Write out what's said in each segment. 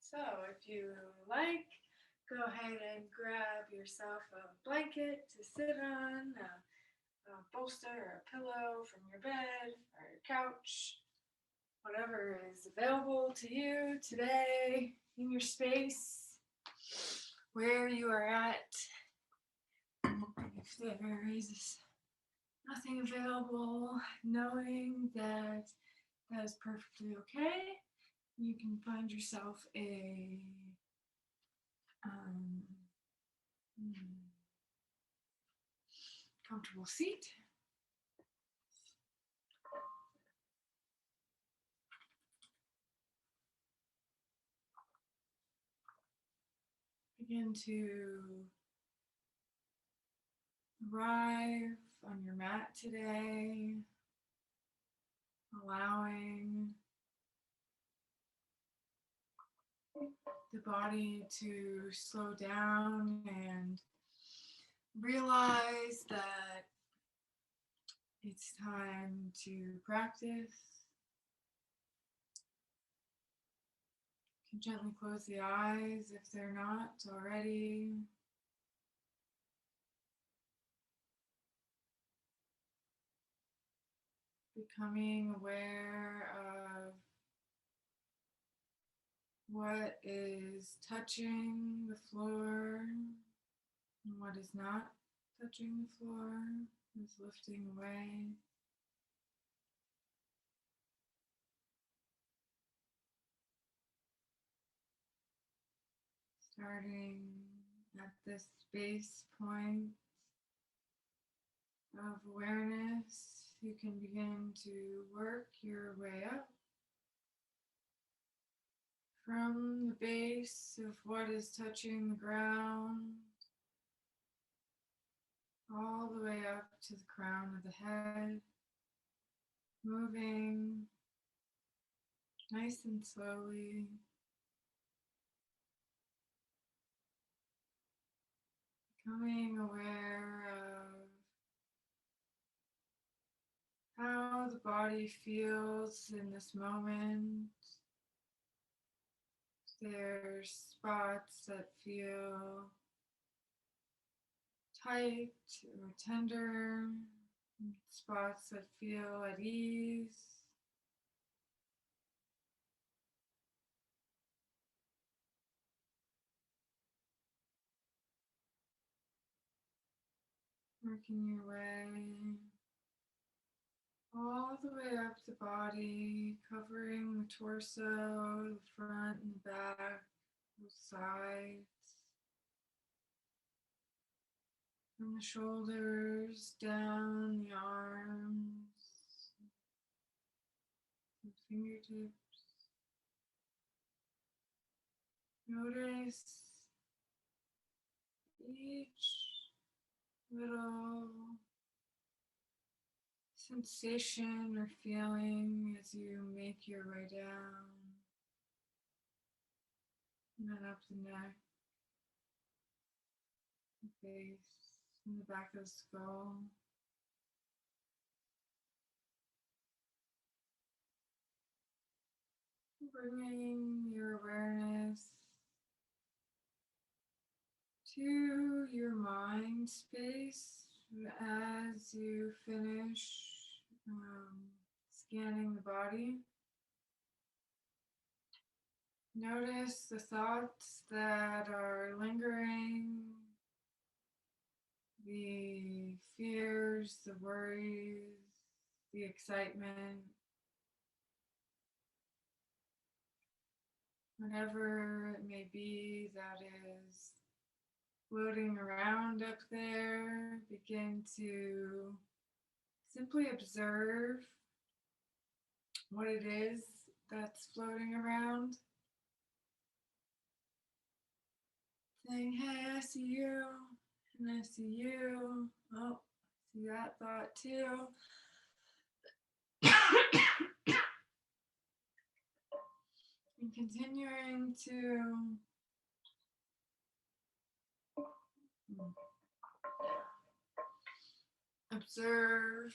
So if you like, go ahead and grab yourself a blanket to sit on, a bolster or a pillow from your bed or your couch, whatever is available to you today in your space, where you are at. If there is nothing available, knowing that that is perfectly okay. You can find yourself a um, comfortable seat. Begin to arrive on your mat today, allowing the body to slow down and realize that it's time to practice. You can gently close the eyes if they're not already. Becoming aware of what is touching the floor and what is not touching the floor, is lifting away. Starting at this base point of awareness, you can begin to work your way up from the base of what is touching the ground all the way up to the crown of the head, moving nice and slowly, becoming aware of how the body feels in this moment. There's spots that feel tight or tender, spots that feel at ease. Working your way all the way up the body, covering the torso, the front and the back, both sides. From the shoulders down the arms, the fingertips. Notice each little sensation or feeling as you make your way down, and then up the neck, the face, and the back of the skull. Bringing your awareness to your mind space as you finish scanning the body. Notice the thoughts that are lingering, the fears, the worries, the excitement, whatever it may be that is floating around up there. Begin to simply observe what it is that's floating around. Saying, hey, I see you, and I see you. Oh, I see that thought too. And continuing to observe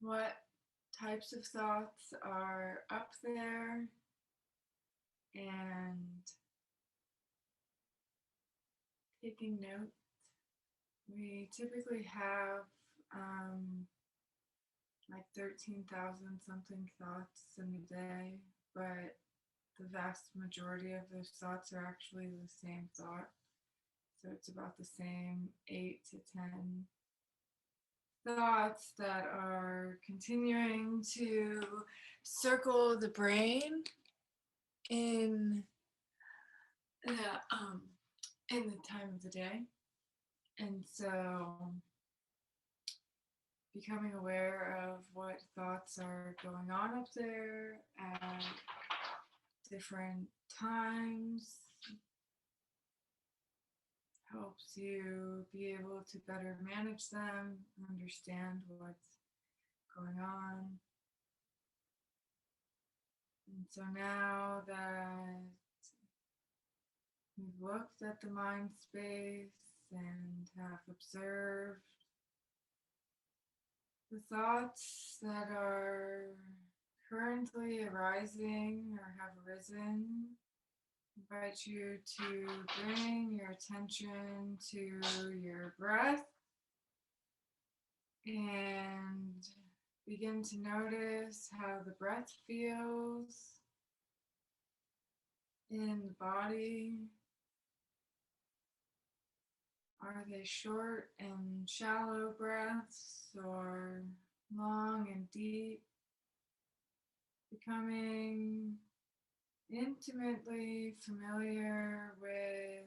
what types of thoughts are up there, and taking note. We typically have like 13,000 something thoughts in a day, but the vast majority of those thoughts are actually the same thought. So it's about the same 8 to 10 thoughts that are continuing to circle the brain in the in the time of the day. And so becoming aware of what thoughts are going on up there at different times helps you be able to better manage them, understand what's going on. And so now that we've looked at the mind space and have observed the thoughts that are currently arising or have arisen, I invite you to bring your attention to your breath and begin to notice how the breath feels in the body. Are they short and shallow breaths or long and deep? Becoming intimately familiar with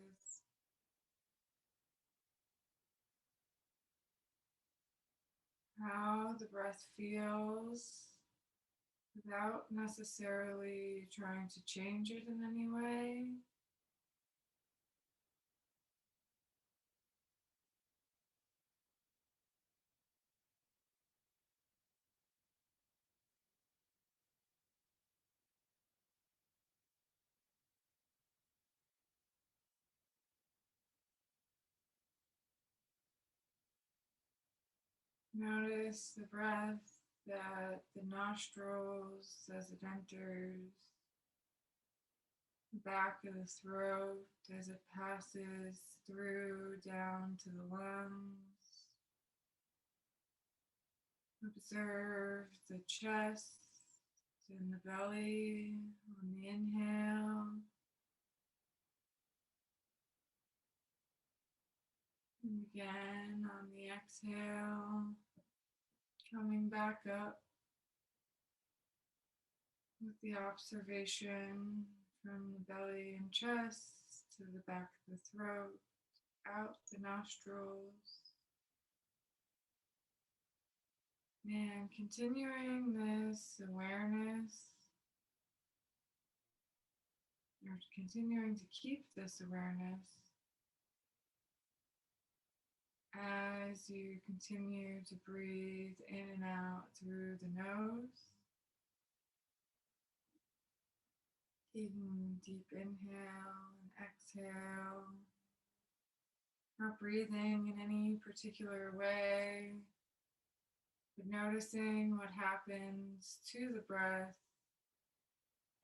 how the breath feels without necessarily trying to change it in any way. Notice the breath that the nostrils as it enters the back of the throat as it passes through down to the lungs. Observe the chest and the belly on the inhale. And again on the exhale, coming back up with the observation from the belly and chest to the back of the throat, out the nostrils. And continuing this awareness, or continuing to keep this awareness as you continue to breathe in and out through the nose. Taking deep inhale and exhale. Not breathing in any particular way, but noticing what happens to the breath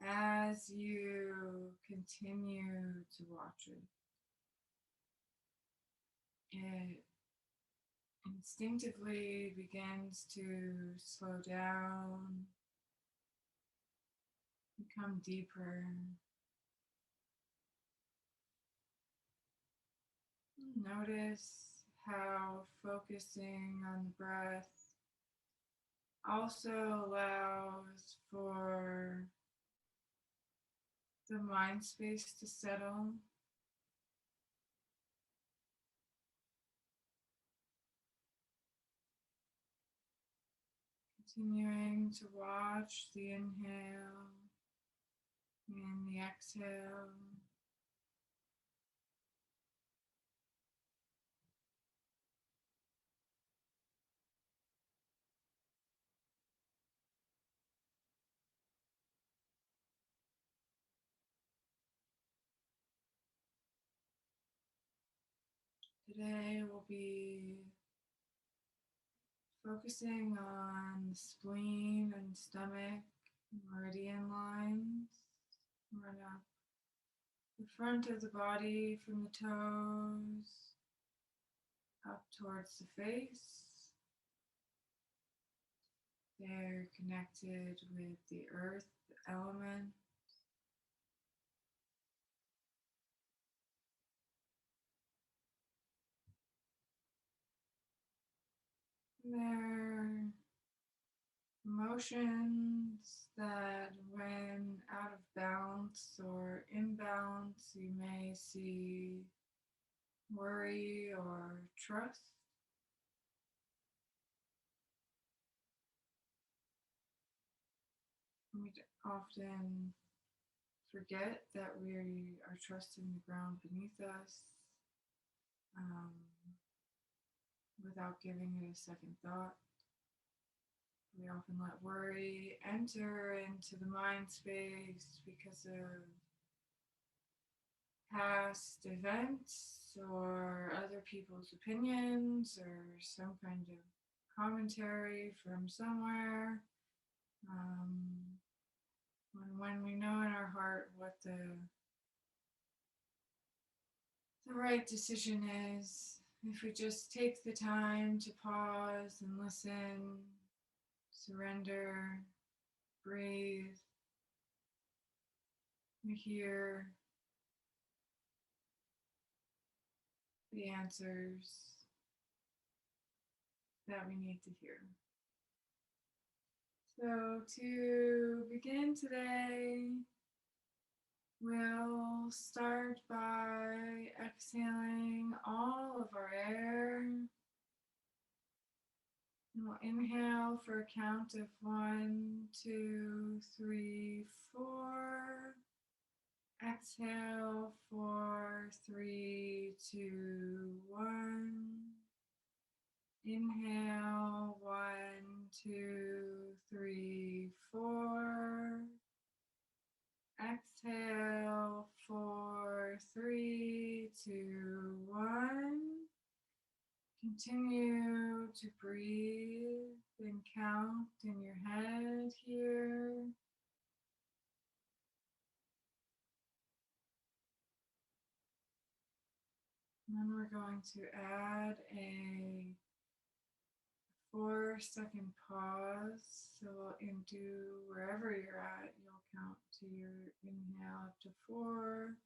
as you continue to watch it. It instinctively begins to slow down, become deeper. Notice how focusing on the breath also allows for the mind space to settle. Continuing to watch the inhale and the exhale. Today will be Focusing on the spleen and stomach, meridian lines. Run up the front of the body from the toes up towards the face. They're connected with the earth element. They're emotions that, when out of balance or imbalance, you may see worry or trust. We often forget that we are trusting the ground beneath us without giving it a second thought. We often let worry enter into the mind space because of past events or other people's opinions or some kind of commentary from somewhere. When we know in our heart what the right decision is, if we just take the time to pause and listen, surrender, breathe, we hear the answers that we need to hear. So to begin today, we'll start by exhaling all of our air. And we'll inhale for a count of 1, 2, 3, 4. Exhale, 4, 3, 2, 1. Inhale, 1, 2, 3, 4. Exhale, 4, 3, 2, 1. Continue to breathe and count in your head here. And then we're going to add a 4-second pause. So we'll do wherever you're at, you'll count to your inhale up to 4.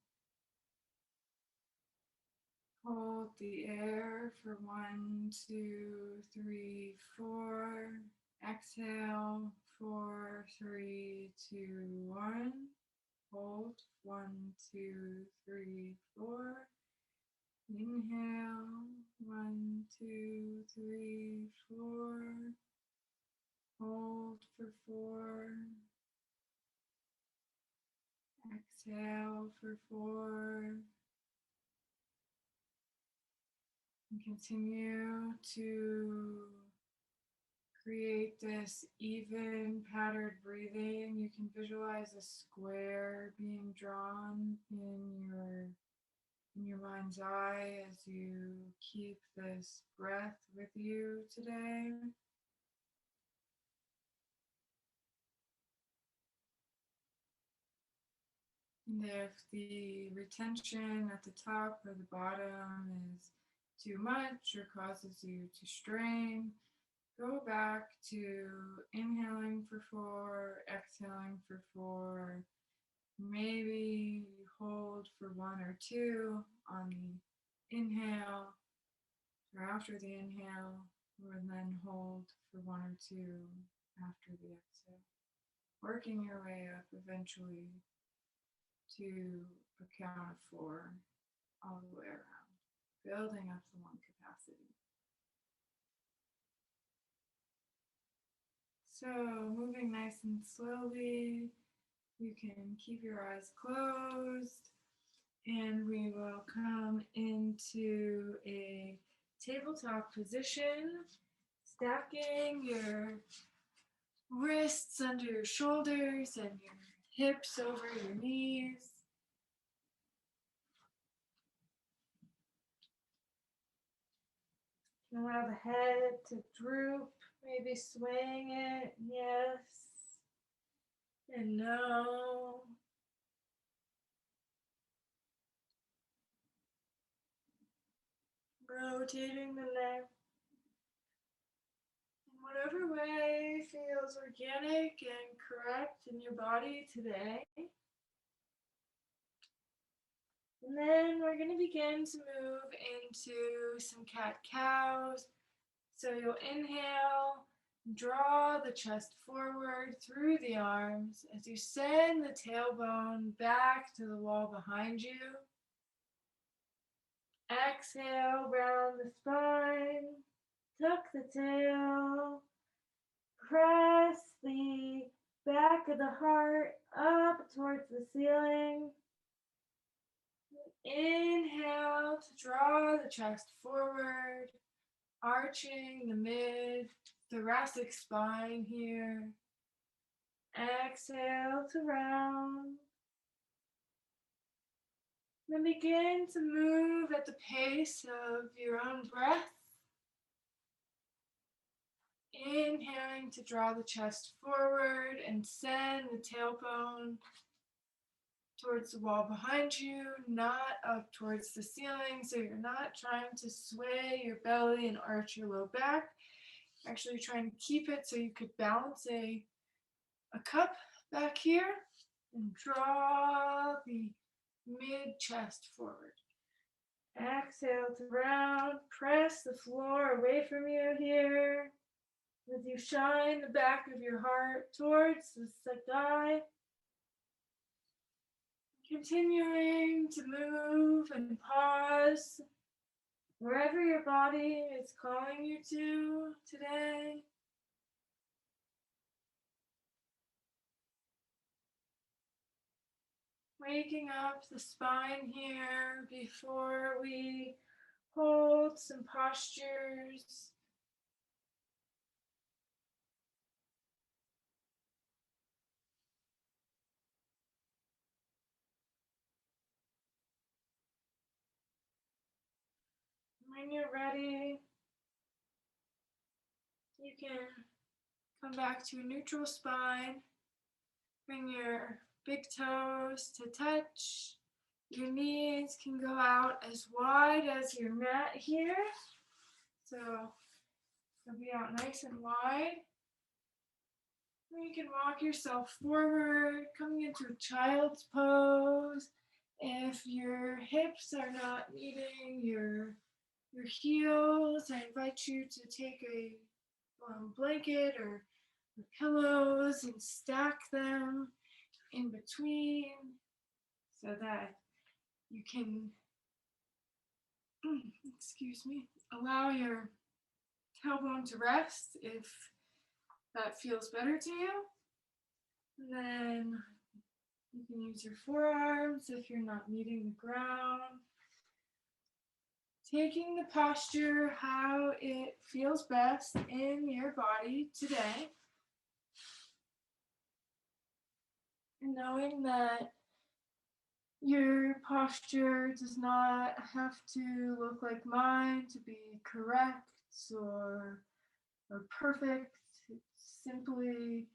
Hold the air for 1, 2, 3, 4. Exhale, 4, 3, 2, 1. Hold, 1, 2, 3, 4. Inhale, 1, 2, 3, 4. Hold for 4. Exhale for 4. And continue to create this even patterned breathing. You can visualize a square being drawn in your mind's eye as you keep this breath with you today. And if the retention at the top or the bottom is too much or causes you to strain, go back to inhaling for 4, exhaling for 4. Maybe you hold for 1 or 2 on the inhale or after the inhale, or then hold for 1 or 2 after the exhale. Working your way up eventually to a count of 4 all the way around, building up the lung capacity. So moving nice and slowly, you can keep your eyes closed, and we will come into a tabletop position, stacking your wrists under your shoulders and your hips over your knees. Allow the head to droop, maybe swaying it, yes, and no. Rotating the neck in whatever way feels organic and correct in your body today. And then we're going to begin to move into some cat-cows. So you'll inhale, draw the chest forward through the arms as you send the tailbone back to the wall behind you. Exhale, round the spine, tuck the tail, press the back of the heart up towards the ceiling. Inhale to draw the chest forward, arching the mid-thoracic spine here. Exhale to round. Then begin to move at the pace of your own breath. Inhaling to draw the chest forward and send the tailbone towards the wall behind you, not up towards the ceiling. So you're not trying to sway your belly and arch your low back. Actually trying to keep it so you could balance a cup back here and draw the mid-chest forward. Exhale to round, press the floor away from you here as you shine the back of your heart towards the sky. Continuing to move and pause wherever your body is calling you to today. Waking up the spine here before we hold some postures. When you're ready, you can come back to a neutral spine. Bring your big toes to touch. Your knees can go out as wide as your mat here. So they'll be out nice and wide. And you can walk yourself forward, coming into a child's pose. If your hips are not meeting your heels, I invite you to take a blanket or pillows and stack them in between so that you can, allow your tailbone to rest if that feels better to you. And then you can use your forearms if you're not meeting the ground. Taking the posture how it feels best in your body today. And knowing that your posture does not have to look like mine to be correct or perfect. It's simply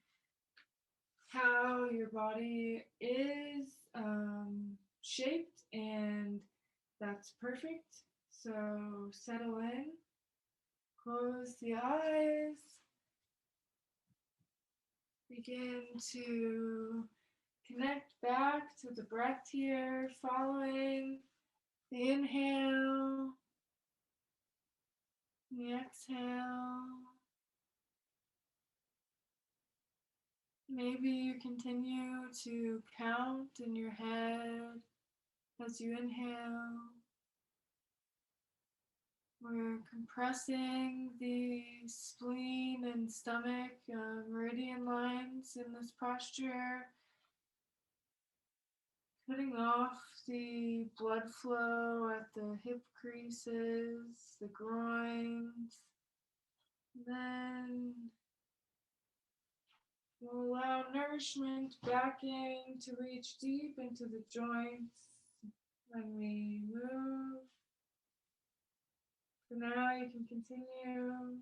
how your body is shaped, and that's perfect. So settle in, close the eyes, begin to connect back to the breath here, following the inhale, the exhale. Maybe you continue to count in your head as you inhale. We're compressing the spleen and stomach meridian lines in this posture, cutting off the blood flow at the hip creases, the groins. Then we'll allow nourishment back in to reach deep into the joints when we move. For now, you can continue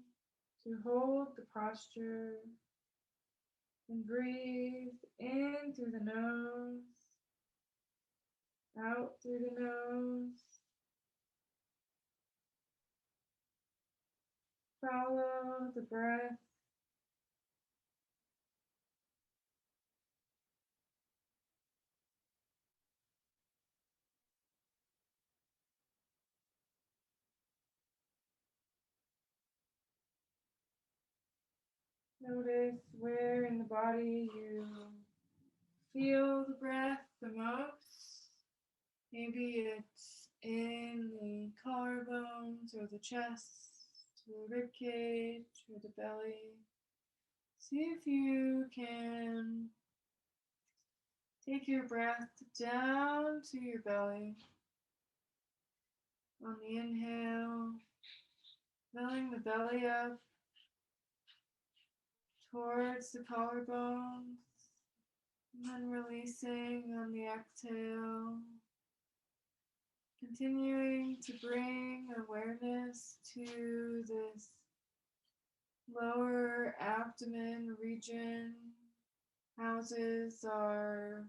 to hold the posture and breathe in through the nose, out through the nose. Follow the breath. Notice where in the body you feel the breath the most. Maybe it's in the collarbones or the chest, or the ribcage or the belly. See if you can take your breath down to your belly. On the inhale, filling the belly up towards the collarbones, and then releasing on the exhale. Continuing to bring awareness to this lower abdomen region, houses our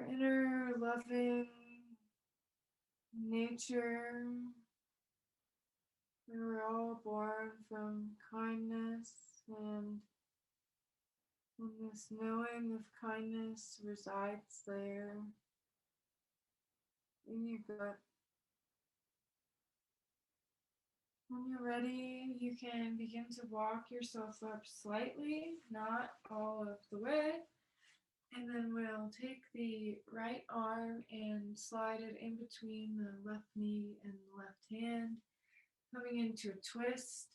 inner loving nature, where we're all born from kindness, and this knowing of kindness resides there in your gut. When you're ready, you can begin to walk yourself up slightly, not all of the way. And then we'll take the right arm and slide it in between the left knee and the left hand, coming into a twist,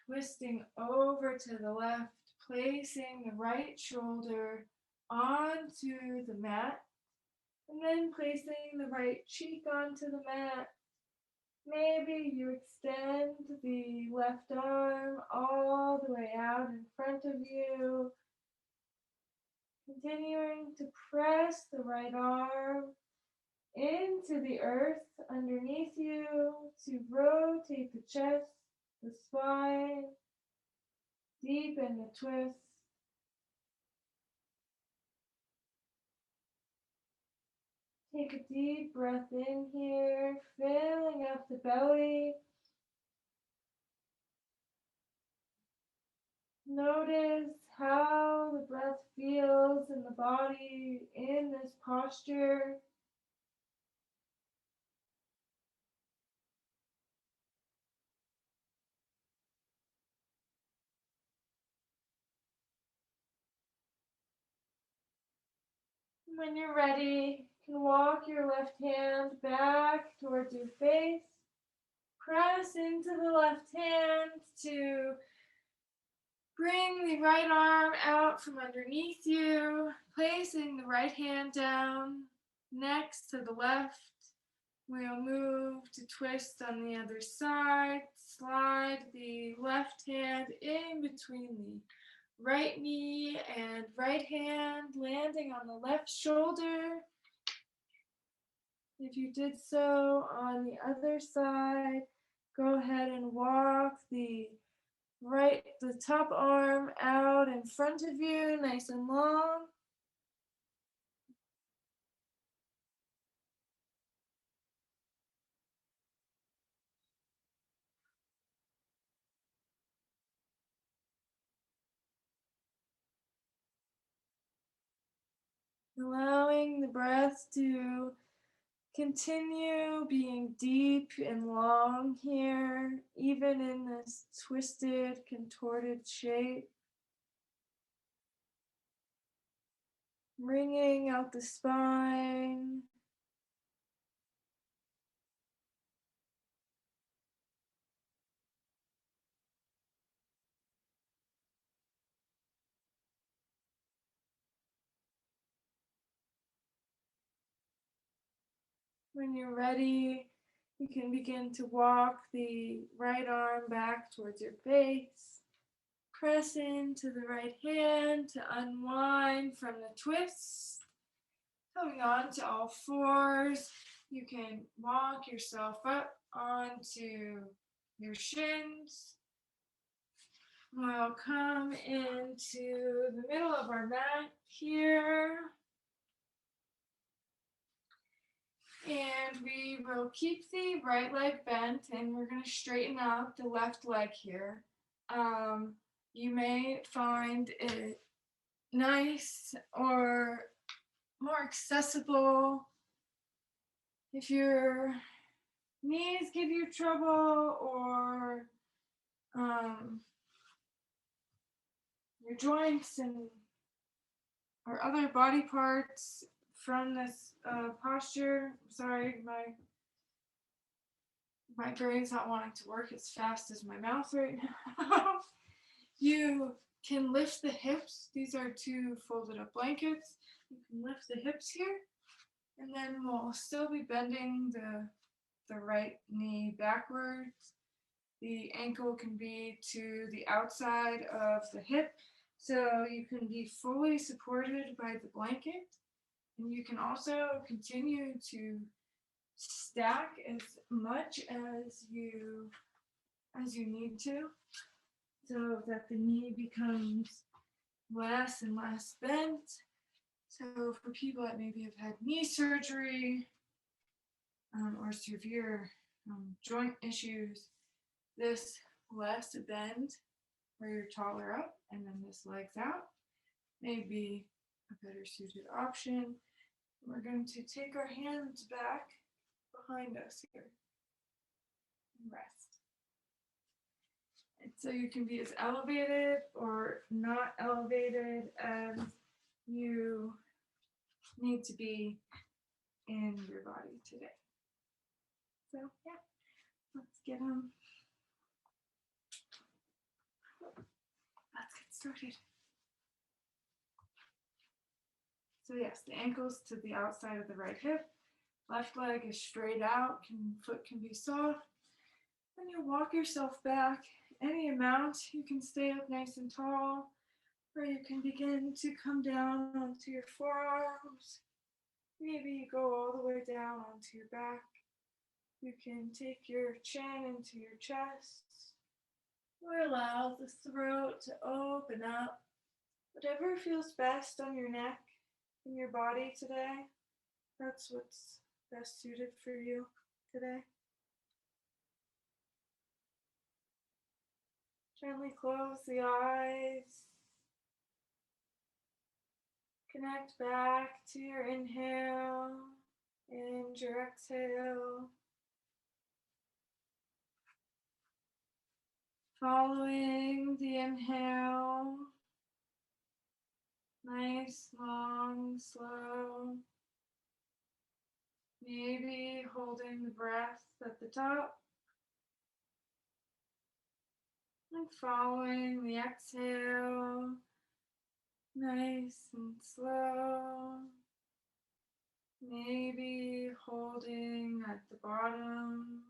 twisting over to the left, placing the right shoulder onto the mat, and then placing the right cheek onto the mat. Maybe you extend the left arm all the way out in front of you, continuing to press the right arm into the earth underneath you to rotate the chest, the spine, deepen the twist. Take a deep breath in here, filling up the belly. Notice how the breath feels in the body in this posture. When you're ready, you can walk your left hand back towards your face. Press into the left hand to bring the right arm out from underneath you, placing the right hand down next to the left. We'll move to twist on the other side. Slide the left hand in between the right knee and right hand, landing on the left shoulder. If you did so on the other side, go ahead and walk the top arm out in front of you, nice and long. Allowing the breath to continue being deep and long here, even in this twisted, contorted shape. Bringing out the spine. When you're ready, you can begin to walk the right arm back towards your face. Press into the right hand to unwind from the twist. Coming on to all fours, you can walk yourself up onto your shins. We'll come into the middle of our mat here. And we will keep the right leg bent, and we're going to straighten out the left leg here. You may find it nice or more accessible if your knees give you trouble, or your joints and or other body parts from this posture. Sorry, my brain's not wanting to work as fast as my mouth right now. You can lift the hips. These are two folded up blankets. You can lift the hips here, and then we'll still be bending the right knee backwards. The ankle can be to the outside of the hip, so you can be fully supported by the blanket. And you can also continue to stack as much as you need to, so that the knee becomes less and less bent. So for people that maybe have had knee surgery or severe joint issues, this less bend where you're taller up and then this legs out may be a better suited option. We're going to take our hands back behind us here and rest. And so you can be as elevated or not elevated as you need to be in your body today. So yeah, let's get started. So yes, the ankles to the outside of the right hip. Left leg is straight out, foot can be soft. Then you walk yourself back any amount. You can stay up nice and tall, or you can begin to come down onto your forearms. Maybe you go all the way down onto your back. You can take your chin into your chest, or allow the throat to open up. Whatever feels best on your neck and your body today, that's what's best suited for you today. Gently close the eyes. Connect back to your inhale and your exhale. Following the inhale, nice, long, slow. Maybe holding the breath at the top. And following the exhale, nice and slow. Maybe holding at the bottom.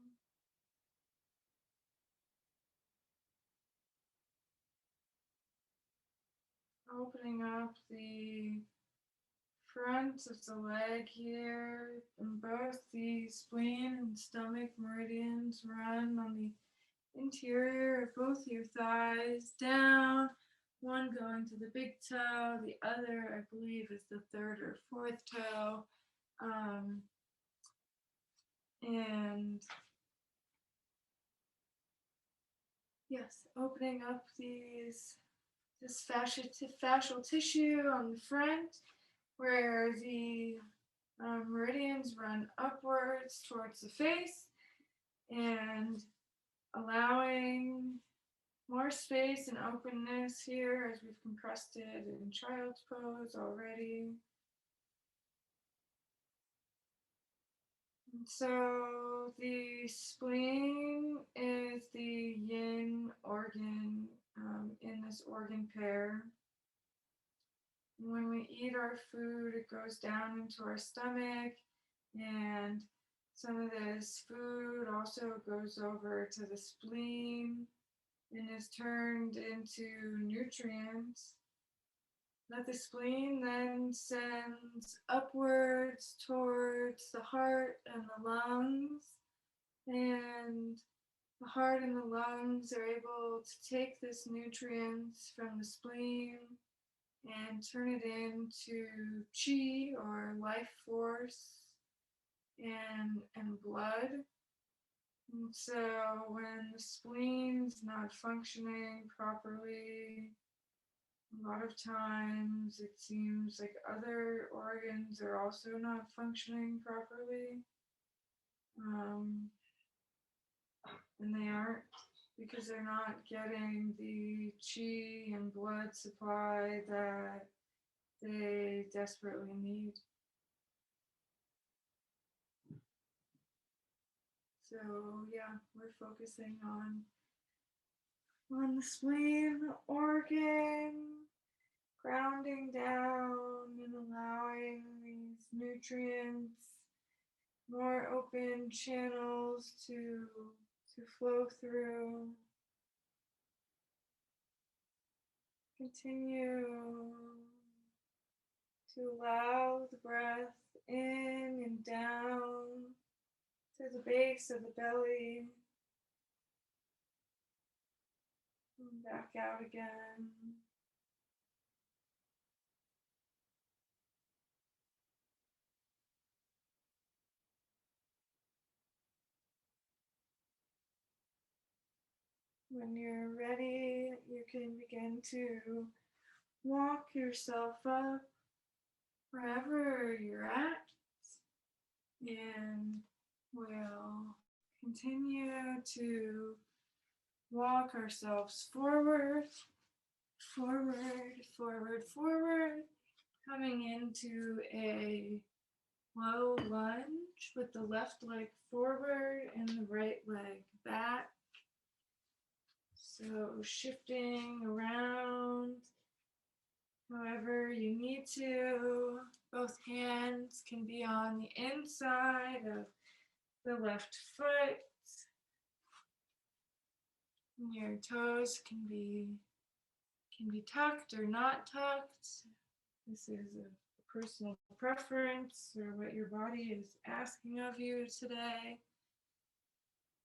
Opening up the front of the leg here, and both the spleen and stomach meridians run on the interior of both your thighs, down, one going to the big toe, the other, I believe, is the third or fourth toe. And yes, opening up this fascial tissue on the front, where the meridians run upwards towards the face, and allowing more space and openness here as we've compressed it in child's pose already. And so the spleen is the yin organ in this organ pair. And when we eat our food, it goes down into our stomach, and some of this food also goes over to the spleen and is turned into nutrients that the spleen then sends upwards towards the heart and the lungs, And the heart and the lungs are able to take this nutrients from the spleen and turn it into chi or life force and blood. And so when the spleen's not functioning properly, a lot of times it seems like other organs are also not functioning properly. And they aren't, because they're not getting the chi and blood supply that they desperately need. So yeah, we're focusing on the spleen organ, grounding down and allowing these nutrients, more open channels to flow through. Continue to allow the breath in and down to the base of the belly and back out again. When you're ready, you can begin to walk yourself up wherever you're at, and we'll continue to walk ourselves forward, forward, forward, forward, coming into a low lunge with the left leg forward and the right leg back. So shifting around however you need to. Both hands can be on the inside of the left foot. And your toes can be tucked or not tucked. This is a personal preference or what your body is asking of you today.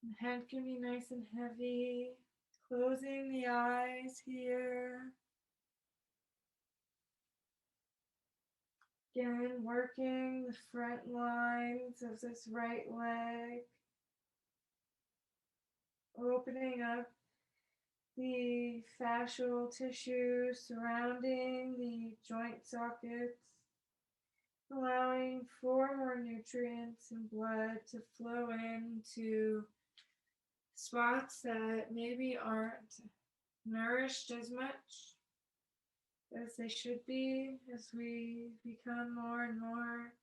The head can be nice and heavy. Closing the eyes here. Again, working the front lines of this right leg. Opening up the fascial tissue surrounding the joint sockets, allowing for more nutrients and blood to flow into spots that maybe aren't nourished as much as they should be as we become more and more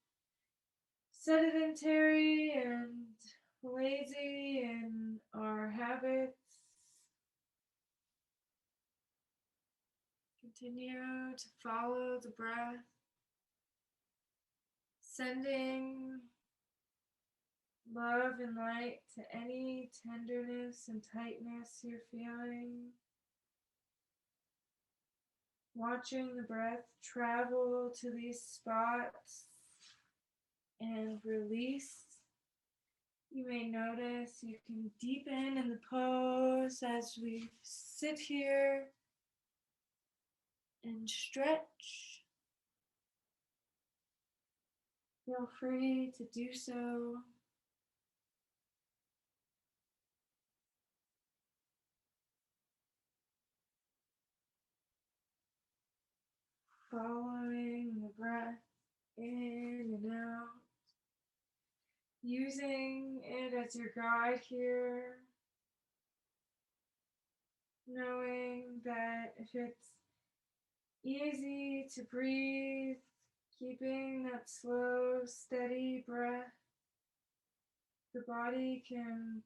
sedentary and lazy in our habits. Continue to follow the breath, sending love and light to any tenderness and tightness you're feeling. Watching the breath travel to these spots and release. You may notice you can deepen in the pose as we sit here and stretch. Feel free to do so. Following the breath in and out. Using it as your guide here. Knowing that if it's easy to breathe, keeping that slow, steady breath, the body can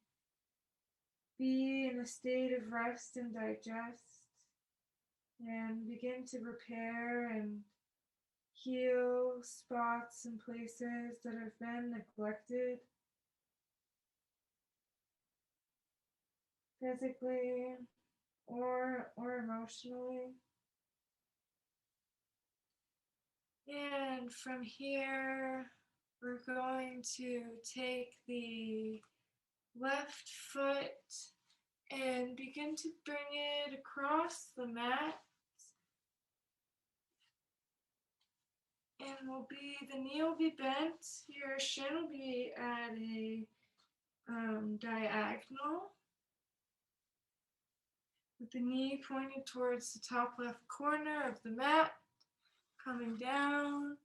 be in a state of rest and digest and begin to repair and heal spots and places that have been neglected physically or emotionally. And from here, we're going to take the left foot and begin to bring it across the mat. And the knee will be bent, your shin will be at a diagonal, with the knee pointed towards the top left corner of the mat, coming down,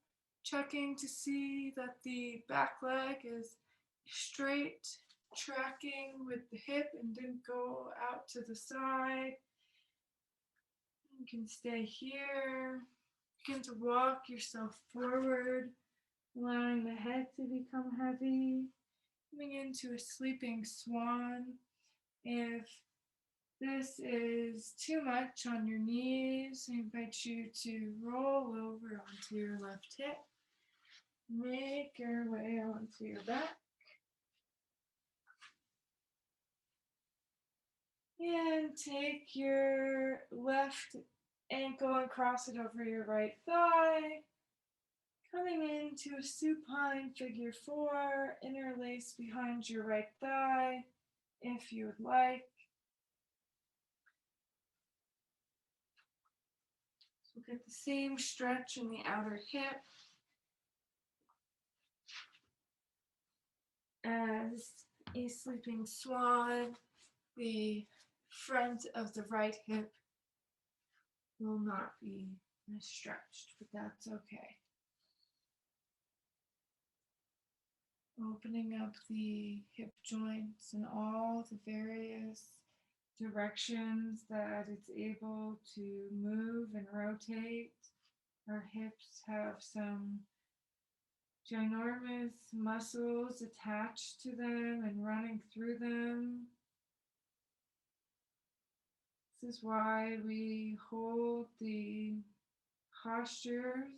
checking to see that the back leg is straight, tracking with the hip and didn't go out to the side. You can stay here. Begin to walk yourself forward, allowing the head to become heavy, coming into a sleeping swan. If this is too much on your knees, I invite you to roll over onto your left hip. Make your way onto your back. And take your left ankle and cross it over your right thigh. Coming into a supine figure 4, interlace behind your right thigh if you would like. So we'll get the same stretch in the outer hip as a sleeping swan. The front of the right hip will not be as stretched, but that's okay. Opening up the hip joints in all the various directions that it's able to move and rotate. Our hips have some ginormous muscles attached to them and running through them. This is why we hold the postures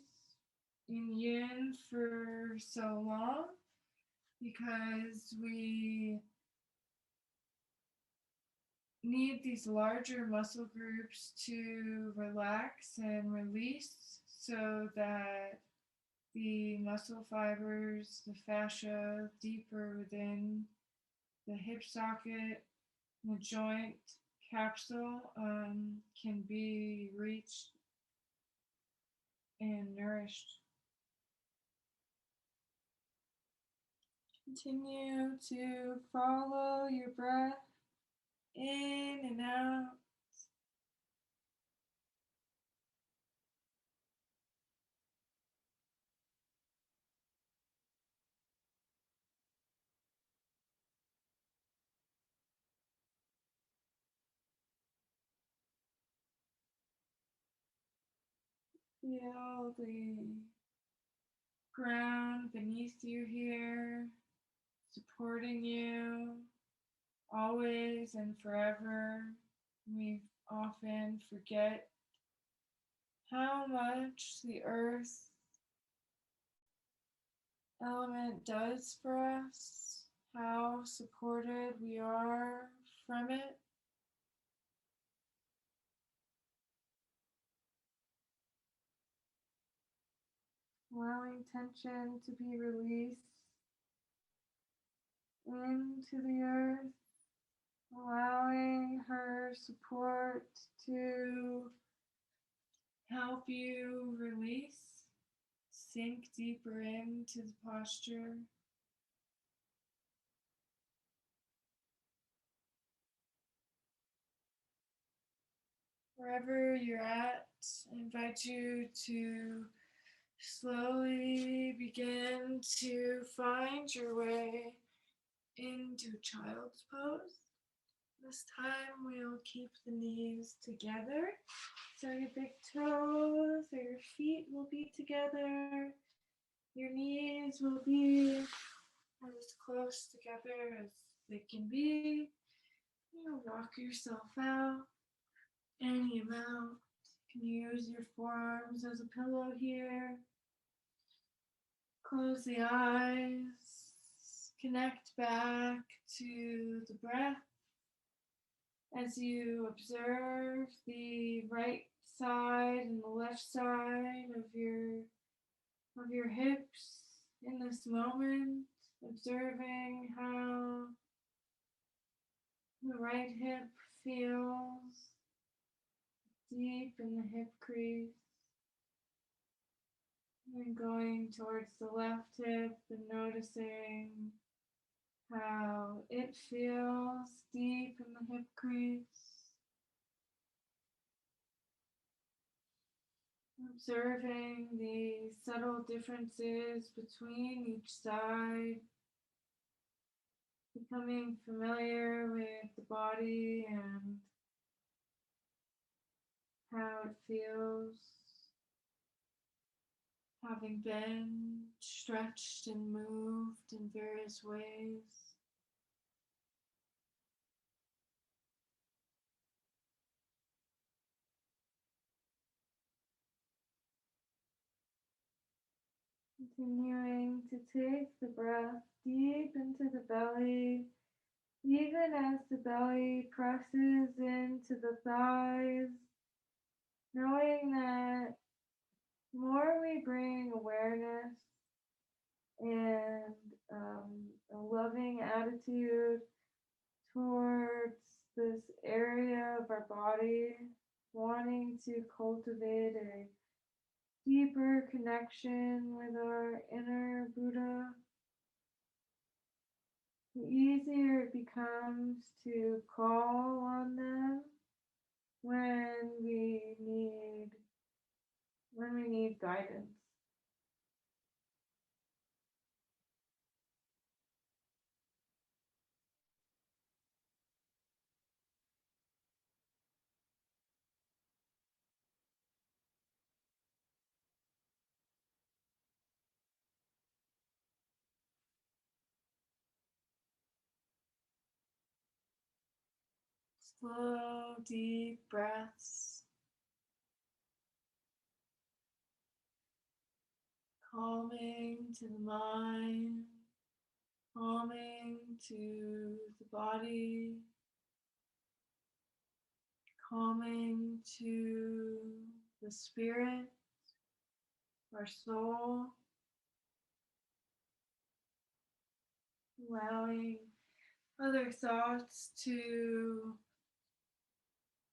in yin for so long, because we need these larger muscle groups to relax and release so that the muscle fibers, the fascia deeper within the hip socket, the joint capsule can be reached and nourished. Continue to follow your breath in and out. Feel the ground beneath you here, supporting you always and forever. We often forget how much the earth element does for us, how supported we are from it. Allowing tension to be released into the earth, allowing her support to help you release, sink deeper into the posture. Wherever you're at, I invite you to slowly begin to find your way into child's pose. This time we'll keep the knees together, so your big toes or your feet will be together. Your knees will be as close together as they can be. You'll walk yourself out any amount. You can use your forearms as a pillow here. Close the eyes. Connect back to the breath as you observe the right side and the left side of your hips in this moment, observing how The right hip feels deep in the hip crease. And going towards the left hip and noticing how it feels deep in the hip crease. Observing the subtle differences between each side, becoming familiar with the body and how it feels, having been stretched and moved in various ways. Continuing to take the breath deep into the belly, even as the belly presses into the thighs, knowing that the more we bring awareness and a loving attitude towards this area of our body, wanting to cultivate a deeper connection with our inner Buddha, the easier it becomes to call on them when we need guidance. Slow, deep breaths, calming to the mind, calming to the body, calming to the spirit, our soul, allowing other thoughts to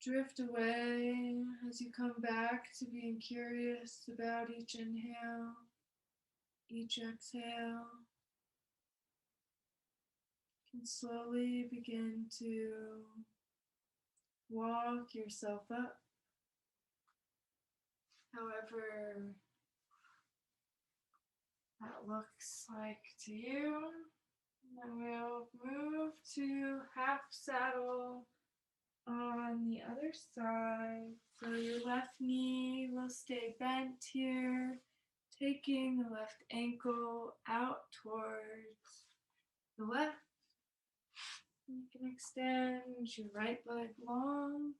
drift away as you come back to being curious about each inhale, each exhale. You can slowly begin to walk yourself up, however that looks like to you. And then we'll move to half saddle on the other side. So your left knee will stay bent here, taking the left ankle out towards the left. You can extend your right leg long.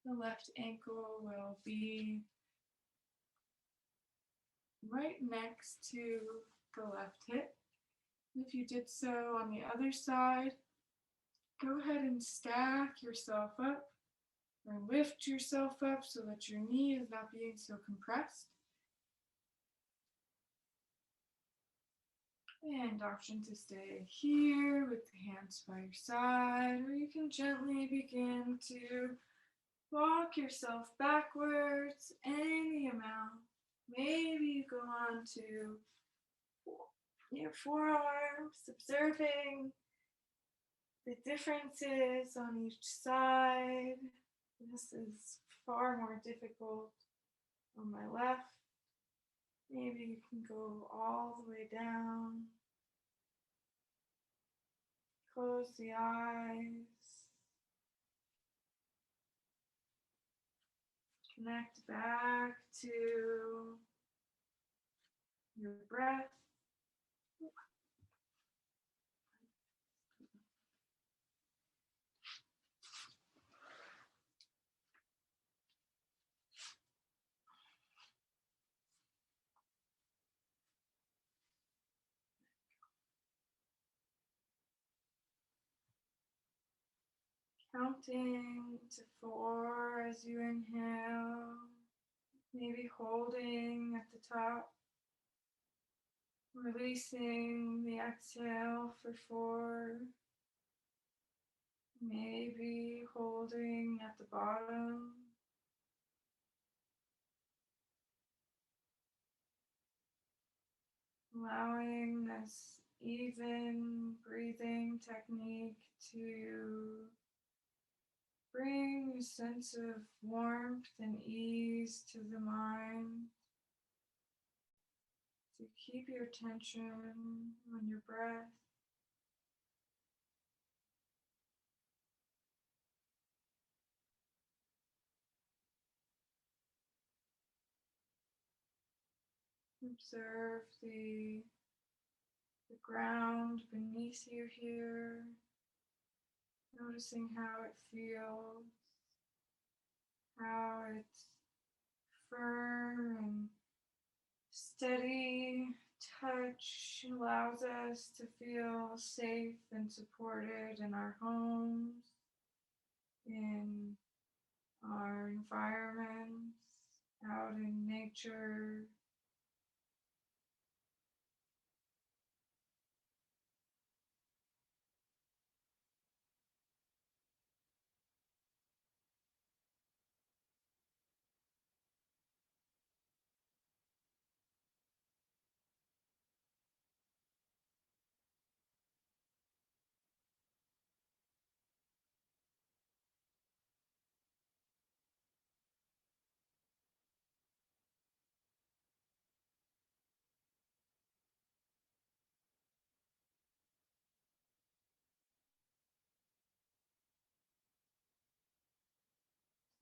The left ankle will be right next to the left hip. If you did so on the other side, go ahead and stack yourself up or lift yourself up so that your knee is not being so compressed. And option to stay here with the hands by your side, or you can gently begin to walk yourself backwards any amount. Maybe you go on to your forearms, observing the differences on each side. This is far more difficult on my left. Maybe you can go all the way down. Close the eyes. Connect back to your breath. Counting to 4 as you inhale, maybe holding at the top, releasing the exhale for 4. Maybe holding at the bottom. Allowing this even breathing technique to bring a sense of warmth and ease to the mind. To keep your attention on your breath. Observe the ground beneath you here, noticing how it feels, how it's firm and steady touch allows us to feel safe and supported in our homes, in our environments, out in nature.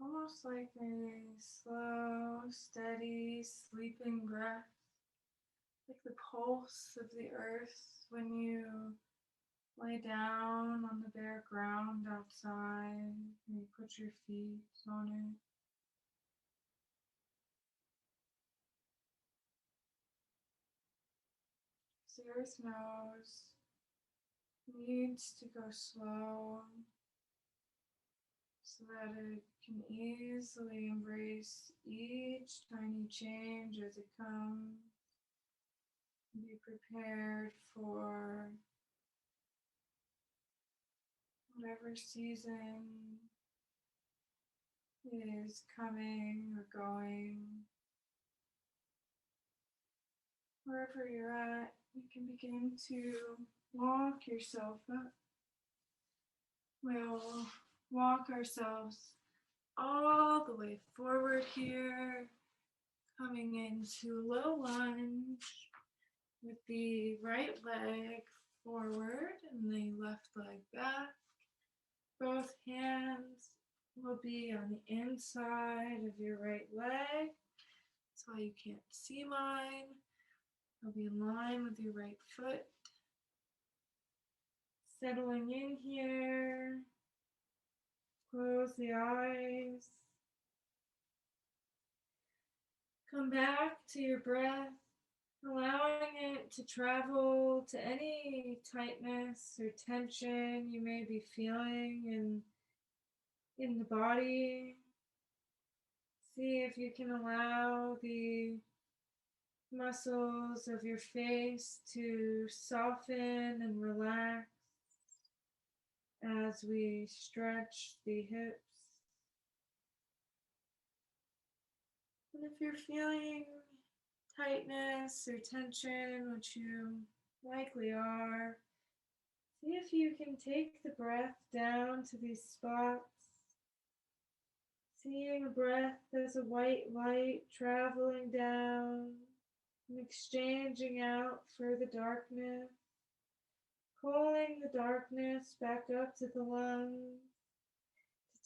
Almost like a slow, steady, sleeping breath, like the pulse of the earth when you lay down on the bare ground outside and you put your feet on it. The earth knows it needs to go slow so that it can easily embrace each tiny change as it comes. Be prepared for whatever season is coming or going. Wherever you're at, you can begin to walk yourself up. We'll walk ourselves all the way forward here, coming into low lunge with the right leg forward and the left leg back. Both hands will be on the inside of your right leg. That's why you can't see mine. They'll be in line with your right foot. Settling in here. Close the eyes. Come back to your breath, allowing it to travel to any tightness or tension you may be feeling in the body. See if you can allow the muscles of your face to soften and relax as we stretch the hips. And if you're feeling tightness or tension, which you likely are, see if you can take the breath down to these spots. Seeing a breath as a white light traveling down and exchanging out for the darkness, calling the darkness back up to the lungs,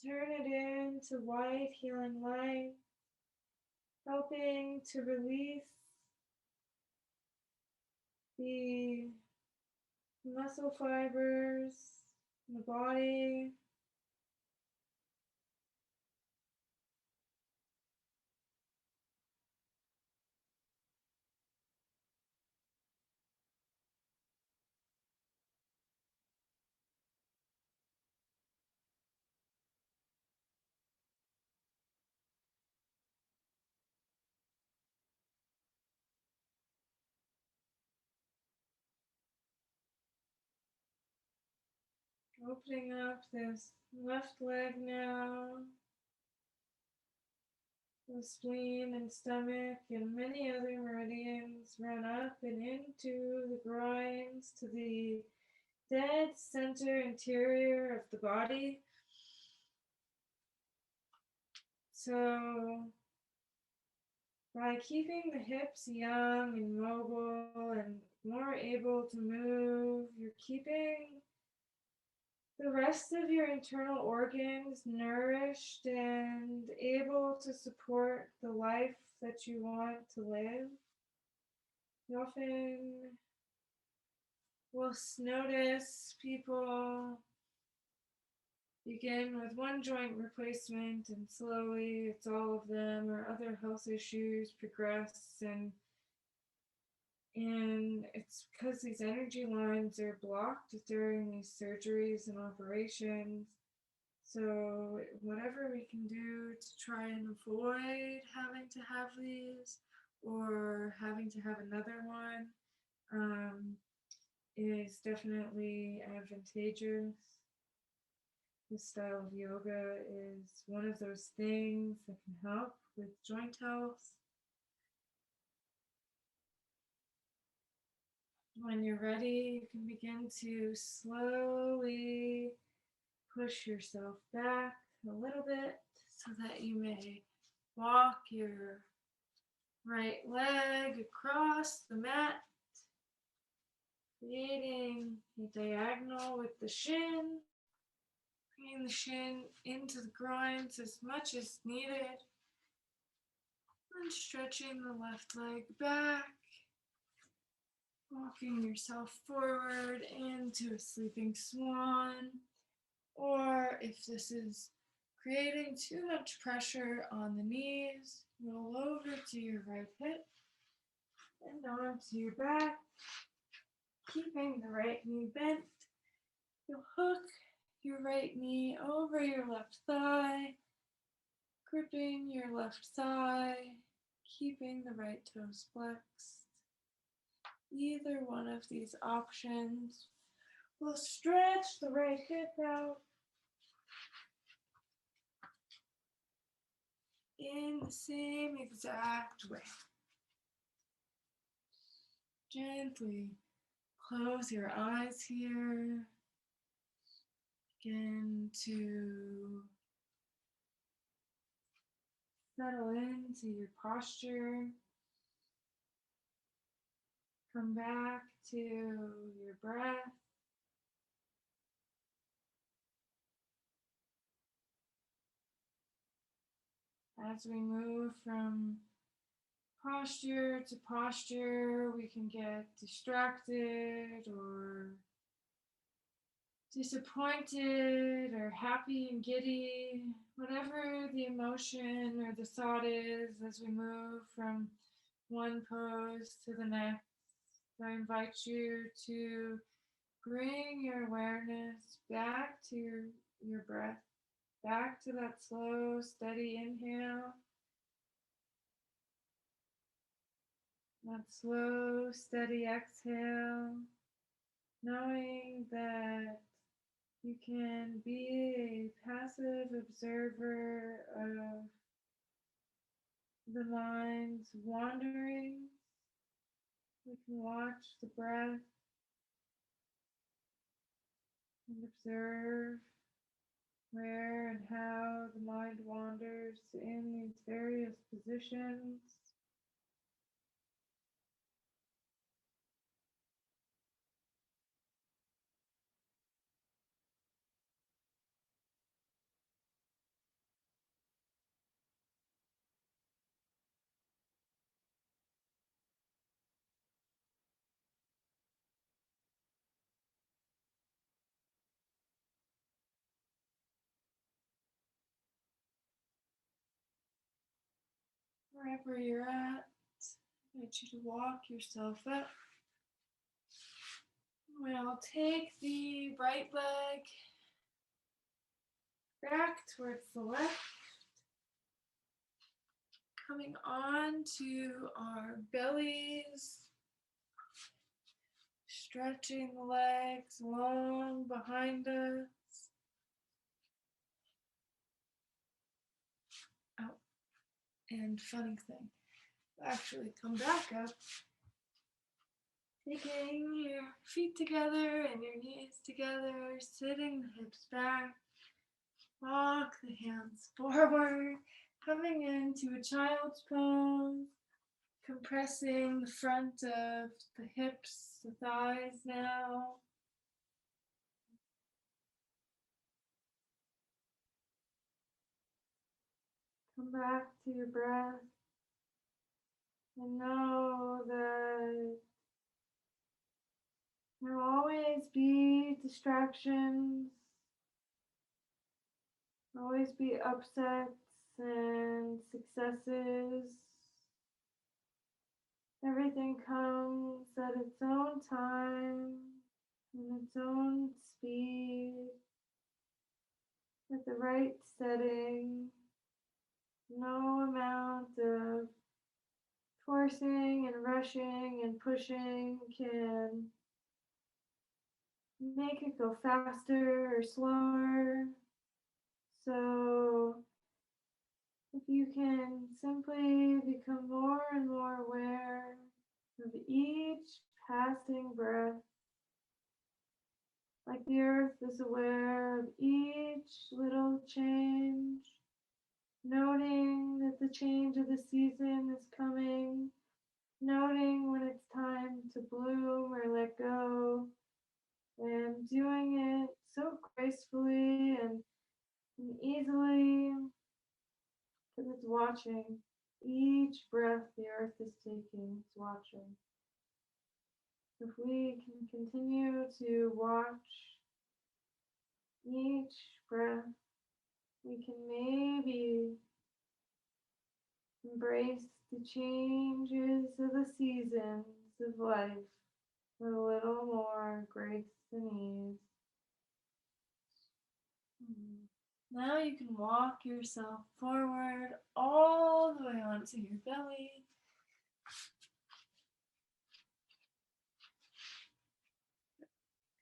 to turn it into white healing light, helping to release the muscle fibers in the body. Opening up this left leg now. The spleen and stomach and many other meridians run up and into the groins to the dead center interior of the body. So by keeping the hips young and mobile and more able to move, you're keeping the rest of your internal organs nourished and able to support the life that you want to live. You often will notice people begin with one joint replacement and slowly it's all of them, or other health issues progress, and it's because these energy lines are blocked during these surgeries and operations. So whatever we can do to try and avoid having to have these or having to have another one is definitely advantageous. This style of yoga is one of those things that can help with joint health. When you're ready, you can begin to slowly push yourself back a little bit so that you may walk your right leg across the mat, creating a diagonal with the shin, bringing the shin into the groins as much as needed, and stretching the left leg back, walking yourself forward into a sleeping swan, or if this is creating too much pressure on the knees, roll over to your right hip and onto your back, keeping the right knee bent. You'll hook your right knee over your left thigh, gripping your left thigh, keeping the right toes flexed. Either one of these options will stretch the right hip out in the same exact way. Gently close your eyes here. Begin to settle into your posture. Come back to your breath. As we move from posture to posture, we can get distracted or disappointed or happy and giddy, whatever the emotion or the thought is as we move from one pose to the next. I invite you to bring your awareness back to your breath, back to that slow, steady inhale, that slow, steady exhale, knowing that you can be a passive observer of the mind's wandering. We can watch the breath and observe where and how the mind wanders in these various positions. Wherever you're at, I invite you to walk yourself up. We'll take the right leg back towards the left, coming on to our bellies, Stretching the legs long behind us. Oh, and funny thing, actually come back up, taking your feet together and your knees together, sitting the hips back, walk the hands forward, coming into a child's pose, compressing the front of the hips, the thighs now. Come back to your breath and know that there will always be distractions, always be upsets and successes. Everything comes at its own time, in its own speed, at the right setting. No amount of forcing and rushing and pushing can make it go faster or slower. So if you can simply become more and more aware of each passing breath, like the earth is aware of each little change, noting that the change of the season is coming, noting when it's time to bloom or let go, and doing it so gracefully and easily because it's watching. Each breath the earth is taking, it's watching. If we can continue to watch each breath, we can maybe embrace the changes of the seasons of life with a little more grace and ease. Now you can walk yourself forward all the way onto your belly.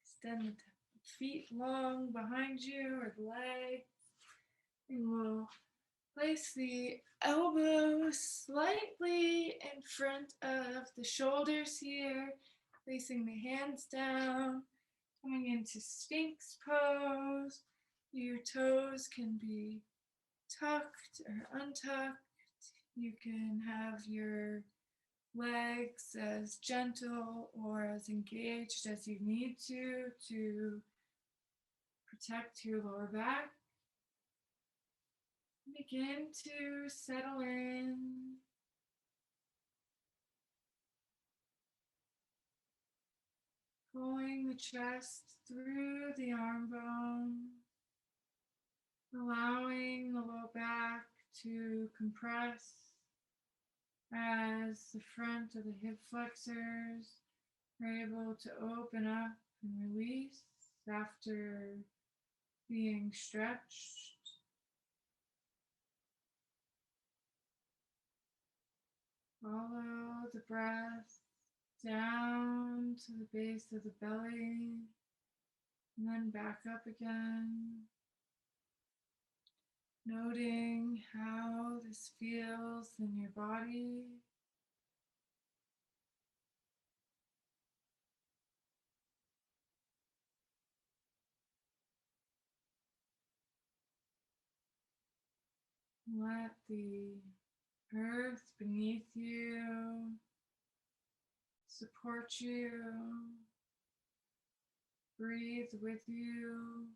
Extend the feet long behind you or the legs. And we'll place the elbows slightly in front of the shoulders here, placing the hands down, coming into Sphinx pose. Your toes can be tucked or untucked. You can have your legs as gentle or as engaged as you need to protect your lower back. Begin to settle in. Pulling the chest through the arm bone, allowing the low back to compress as the front of the hip flexors are able to open up and release after being stretched. Follow the breath down to the base of the belly and then back up again. Noting how this feels in your body. Let the earth beneath you support you, breathe with you.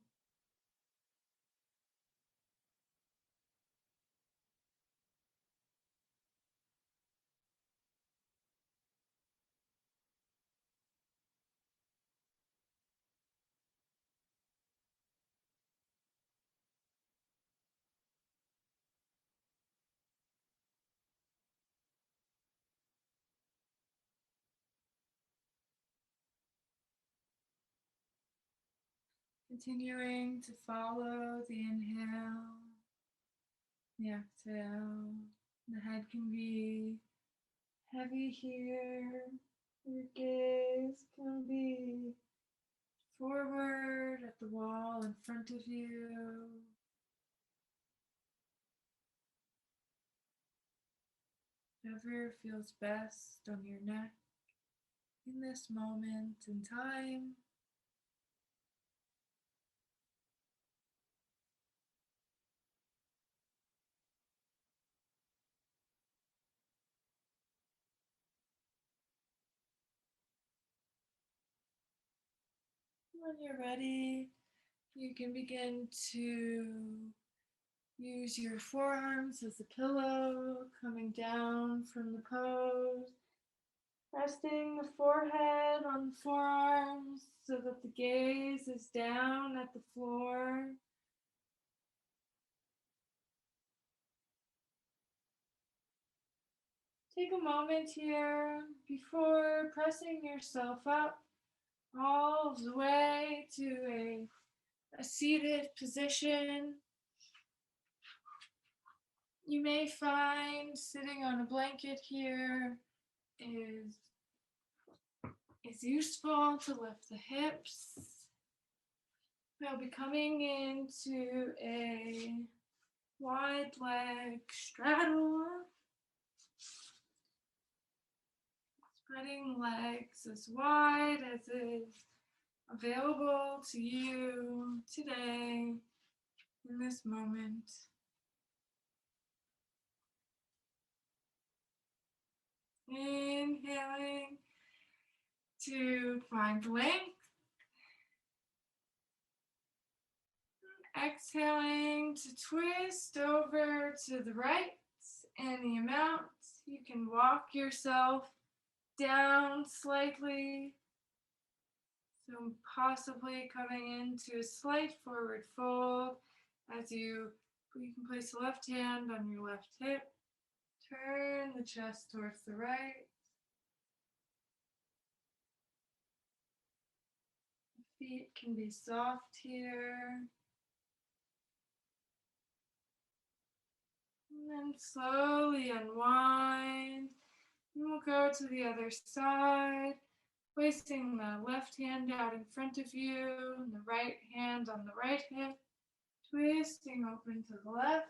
Continuing to follow the inhale, the exhale. The head can be heavy here Your gaze can be forward at the wall in front of you. Whatever feels best on your neck in this moment in time. When you're ready, you can begin to use your forearms as a pillow, coming down from the pose, resting the forehead on the forearms so that the gaze is down at the floor. Take a moment here before pressing yourself up all the way to a seated position. You may find sitting on a blanket here is useful to lift the hips. We'll be coming into a wide leg straddle, spreading legs as wide as is available to you today in this moment. Inhaling to find length. Exhaling to twist over to the right any amount. You can walk yourself down slightly. So possibly coming into a slight forward fold as you can place the left hand on your left hip. Turn the chest towards the right. The feet can be soft here. And then slowly unwind. And we'll go to the other side, placing the left hand out in front of you and the right hand on the right hip, twisting open to the left,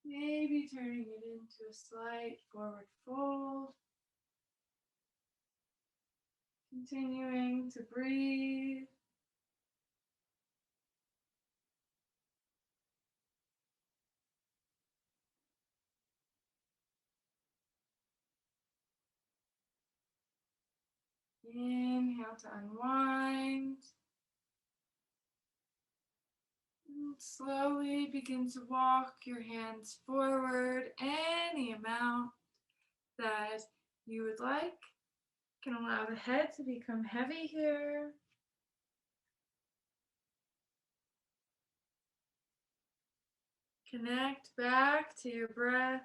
maybe turning it into a slight forward fold. Continuing to breathe. Inhale to unwind. And slowly begin to walk your hands forward any amount that you would like. You can allow the head to become heavy here. Connect back to your breath,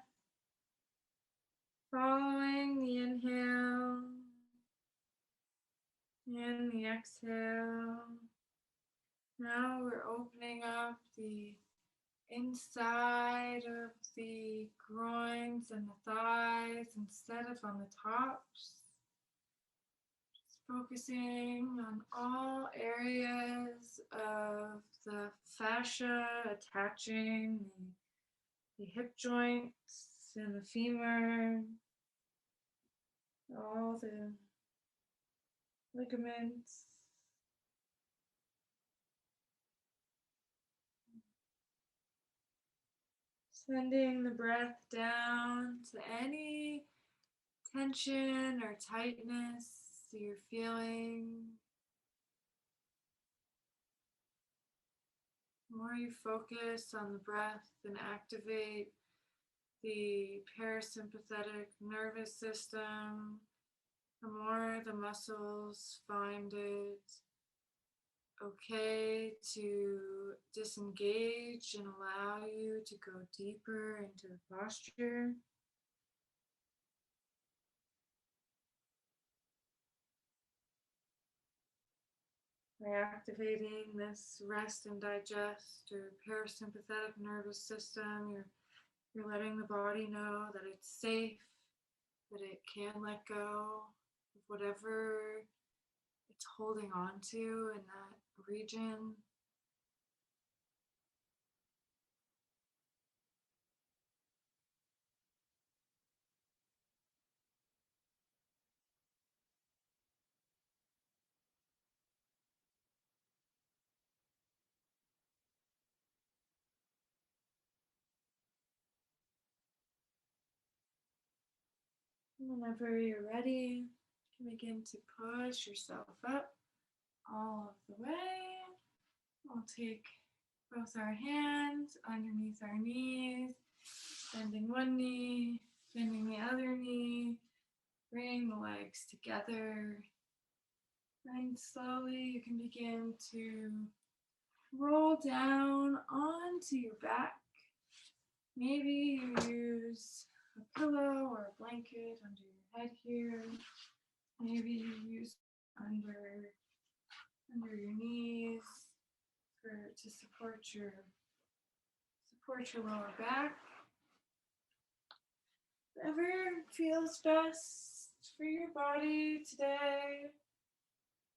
following the inhale and the exhale. Now we're opening up the inside of the groins and the thighs instead of on the tops. Just focusing on all areas of the fascia attaching the hip joints and the femur, all the ligaments. Sending the breath down to any tension or tightness you're feeling. The more you focus on the breath and activate the parasympathetic nervous system, the more the muscles find it okay to disengage and allow you to go deeper into the posture. By activating this rest and digest or parasympathetic nervous system, you're letting the body know that it's safe, that it can let go of whatever it's holding on to in that region. Whenever you're ready, you can begin to push yourself up all of the way. We'll take both our hands underneath our knees, bending one knee, bending the other knee, bringing the legs together. And slowly you can begin to roll down onto your back. Maybe you use a pillow or a blanket under your head here. Maybe you use under your knees to support your lower back. Whatever feels best for your body today,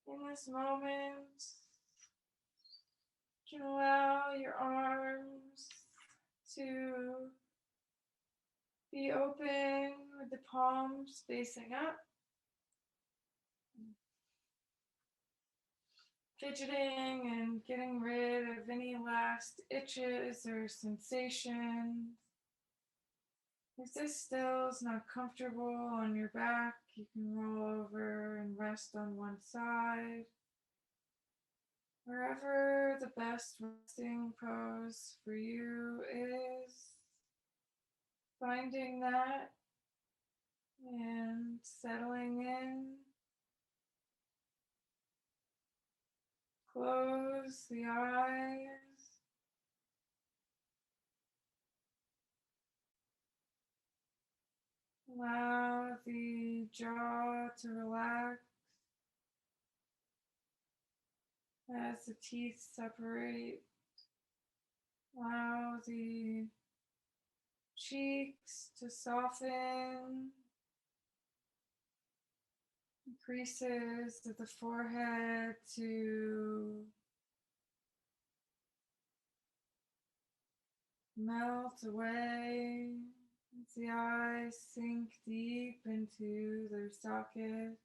in this moment. You can allow your arms to be open with the palms facing up. Fidgeting and getting rid of any last itches or sensations. If this still is not comfortable on your back, you can roll over and rest on one side. Wherever the best resting pose for you is, finding that and settling in. Close the eyes. Allow the jaw to relax as the teeth separate. Allow the cheeks to soften. Creases of the forehead to melt away as the eyes sink deep into their socket.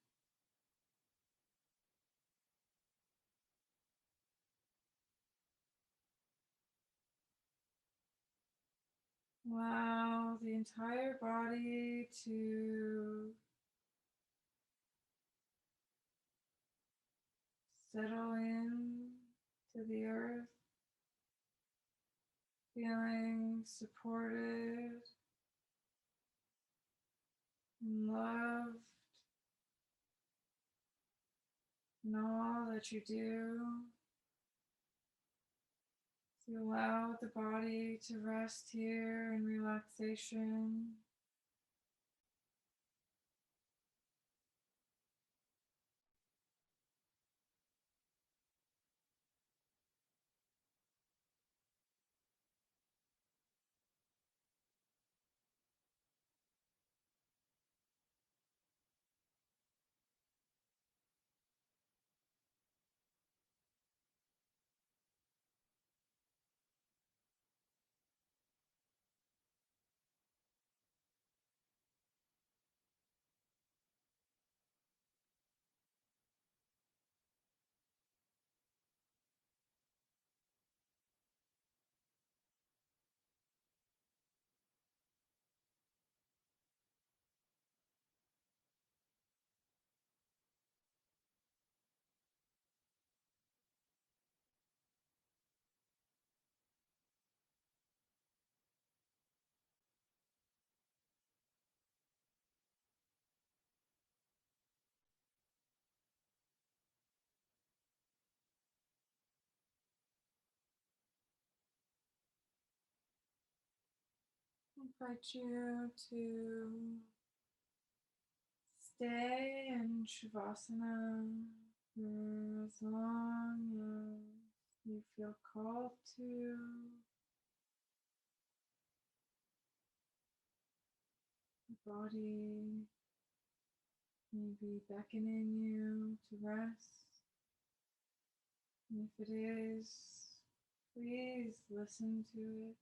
Allow the entire body to settle in to the earth, feeling supported and loved in all that you do. So allow the body to rest here in relaxation. I invite you to stay in Shavasana for as long as you feel called to. The body maybe beckoning you to rest. And if it is, please listen to it.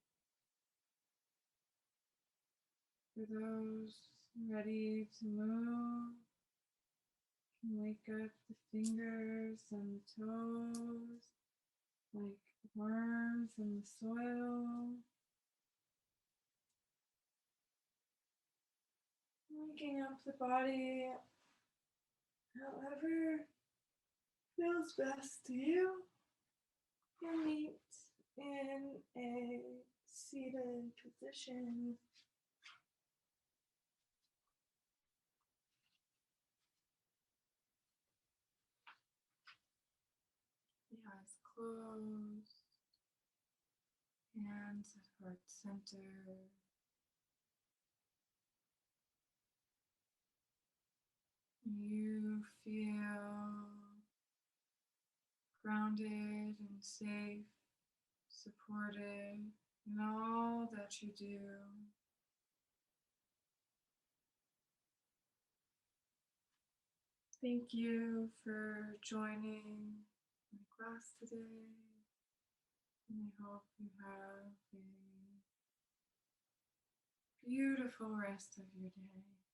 For those ready to move, can wake up the fingers and the toes like worms in the soil. Waking up the body however feels best to you. You meet in a seated position. The eyes closed, hands at heart center. You feel grounded and safe, supported in all that you do. Thank you for joining my class today, and I hope you have a beautiful rest of your day.